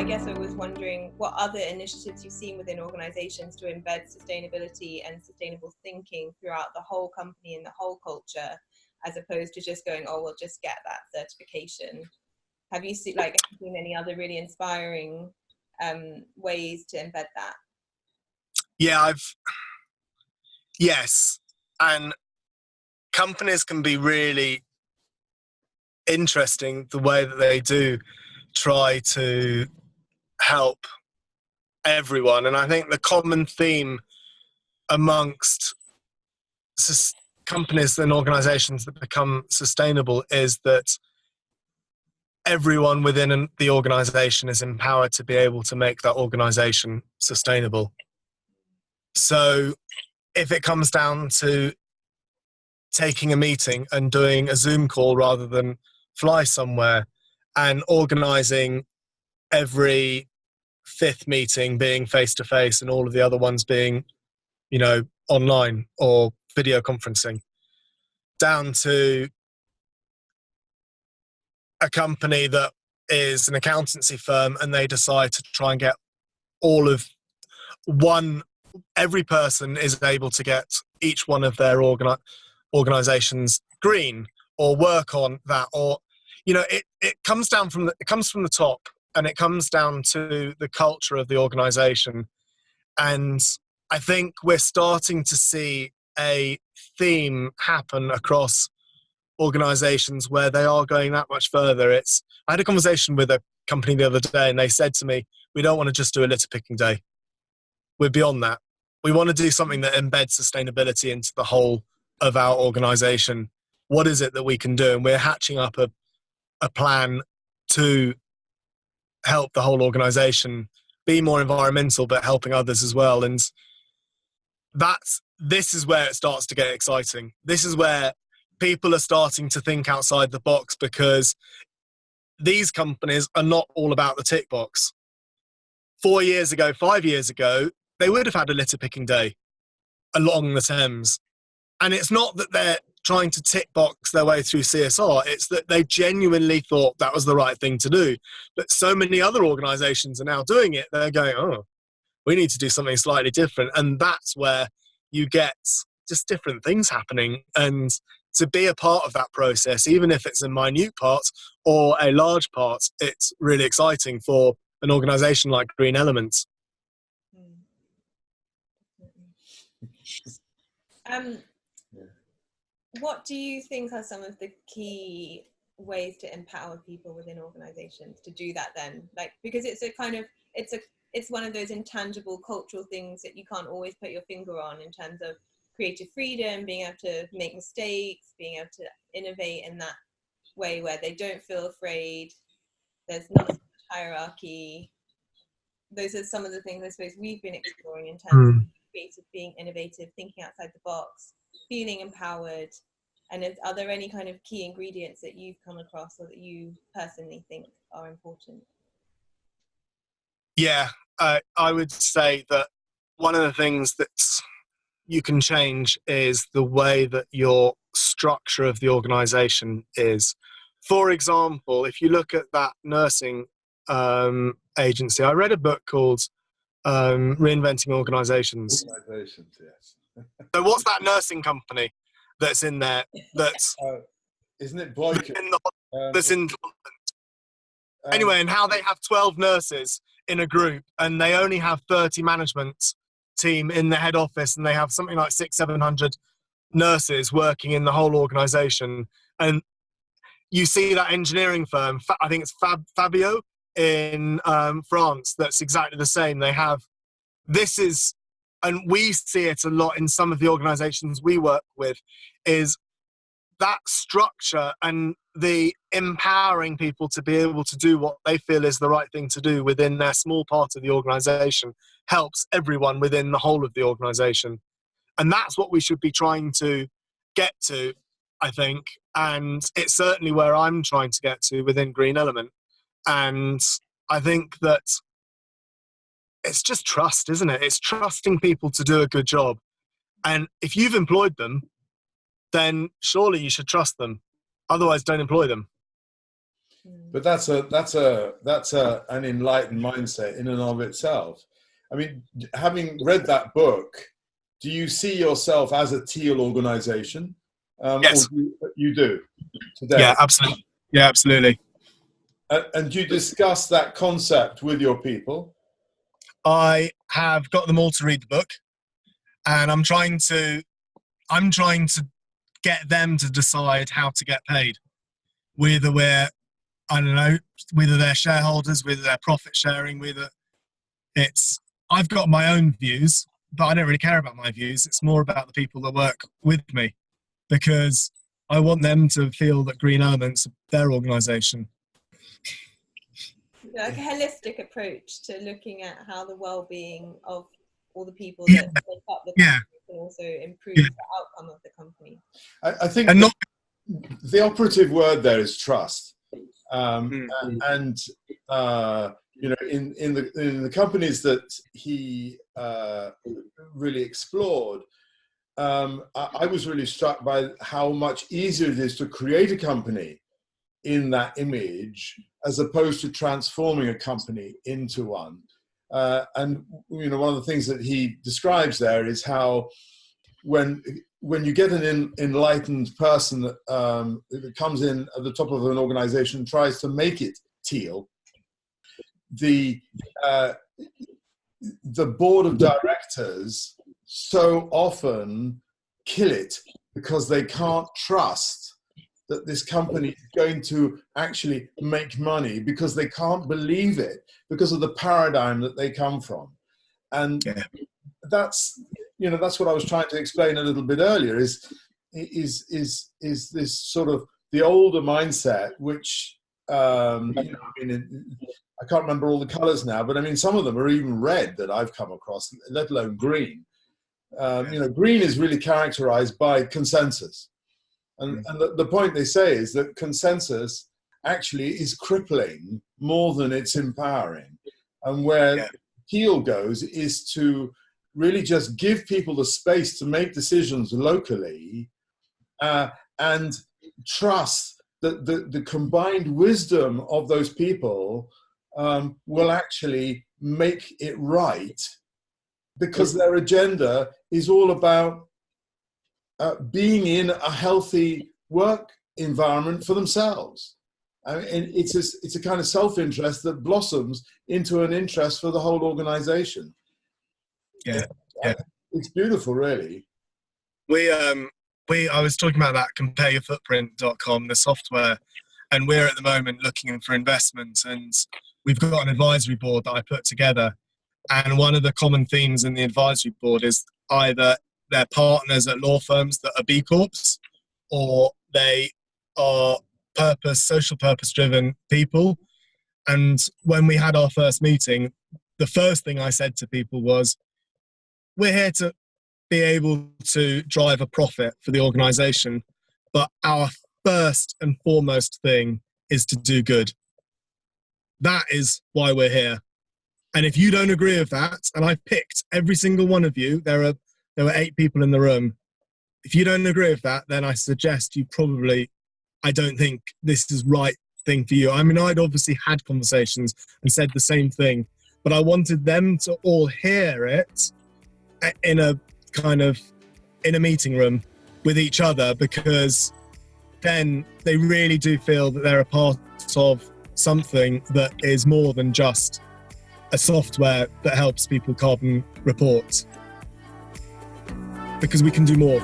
I guess I was wondering what other initiatives you've seen within organisations to embed sustainability and sustainable thinking throughout the whole company and the whole culture, as opposed to just going, oh, we'll just get that certification. Have you seen any other really inspiring ways to embed that? Yeah, yes. And companies can be really interesting the way that they do try to help everyone. And I think the common theme amongst companies and organizations that become sustainable is that everyone within the organization is empowered to be able to make that organization sustainable. So if it comes down to taking a meeting and doing a Zoom call rather than fly somewhere, and organizing every 5th meeting being face-to-face and all of the other ones being, online or video conferencing, down to a company that is an accountancy firm and they decide to try and get every person is able to get each one of their organizations green, or work on that, or it comes from the top, and it comes down to the culture of the organization. And I think we're starting to see a theme happen across organizations where they are going that much further. I had a conversation with a company the other day, and they said to me, we don't want to just do a litter picking day. We're beyond that. We want to do something that embeds sustainability into the whole of our organization. What is it that we can do? And we're hatching up a plan to help the whole organization be more environmental, but helping others as well. And this is where it starts to get exciting. This is where people are starting to think outside the box, because these companies are not all about the tick box. 4 years ago, 5 years ago, they would have had a litter picking day along the Thames. And it's not that they're trying to tick box their way through CSR, it's that they genuinely thought that was the right thing to do. But so many other organisations are now doing it, they're going, oh, we need to do something slightly different. And that's where you get just different things happening. And to be a part of that process, even if it's a minute part or a large part, it's really exciting for an organisation like Green Elements. What do you think are some of the key ways to empower people within organizations to do that then? Because it's one of those intangible cultural things that you can't always put your finger on, in terms of creative freedom, being able to make mistakes, being able to innovate in that way where they don't feel afraid, there's not so much hierarchy. Those are some of the things I suppose we've been exploring in terms of creative, being innovative, thinking outside the box, feeling empowered. And are there any kind of key ingredients that you've come across or that you personally think are important? Yeah, I would say that one of the things that you can change is the way that your structure of the organisation is. For example, if you look at that nursing agency, I read a book called Reinventing Organisations. Organisations, yes. So what's that nursing company that's in there? That's isn't it Blake? That's in anyway, and how they have 12 nurses in a group, and they only have 30 management team in the head office, and they have something like 600-700 nurses working in the whole organisation. And you see that engineering firm, I think it's Fabio in France, that's exactly the same. They have and we see it a lot in some of the organisations we work with, is that structure and the empowering people to be able to do what they feel is the right thing to do within their small part of the organisation helps everyone within the whole of the organisation. And that's what we should be trying to get to, I think. And it's certainly where I'm trying to get to within Green Element. And I think that it's just trust, isn't it? It's trusting people to do a good job. And if you've employed them, then surely you should trust them. Otherwise, don't employ them. But that's an enlightened mindset in and of itself. I mean, having read that book, do you see yourself as a teal organization? Yes. Or you do today? Yeah, absolutely. Yeah, absolutely. And do you discuss that concept with your people? I have got them all to read the book, and I'm trying to get them to decide how to get paid. Whether they're shareholders, whether they're profit sharing, I've got my own views, but I don't really care about my views. It's more about the people that work with me, because I want them to feel that Green Elements are their organisation. Like a holistic approach to looking at how the well-being of all the people that make up the company can also improve the outcome of the company. I think the operative word there is trust. And you know, in the companies that he really explored, I was really struck by how much easier it is to create a company in that image as opposed to transforming a company into one. And you know, one of the things that he describes there is how when you get an enlightened person that comes in at the top of an organization and tries to make it teal, the board of directors so often kill it because they can't trust that this company is going to actually make money, because they can't believe it because of the paradigm that they come from. And that's what I was trying to explain a little bit earlier, is this sort of the older mindset, which I can't remember all the colors now, but I mean, some of them are even red that I've come across, let alone green. Green is really characterized by consensus. And the point they say is that consensus actually is crippling more than it's empowering. And where teal goes is to really just give people the space to make decisions locally, and trust that the combined wisdom of those people will actually make it right, because their agenda is all about being in a healthy work environment for themselves. I mean, it's a kind of self-interest that blossoms into an interest for the whole organization. It's beautiful, really. I was talking about that compareyourfootprint.com, the software, and we're at the moment looking for investments, and we've got an advisory board that I put together, and one of the common themes in the advisory board is either they're partners at law firms that are B Corps, or they are social purpose driven people. And when we had our first meeting, the first thing I said to people was, we're here to be able to drive a profit for the organization, but our first and foremost thing is to do good. That is why we're here. And if you don't agree with that, and I've picked every single one of you, there were 8 people in the room. If you don't agree with that, then I suggest I don't think this is right thing for you. I mean, I'd obviously had conversations and said the same thing, but I wanted them to all hear it in a meeting room with each other, because then they really do feel that they're a part of something that is more than just a software that helps people carbon report, because we can do more.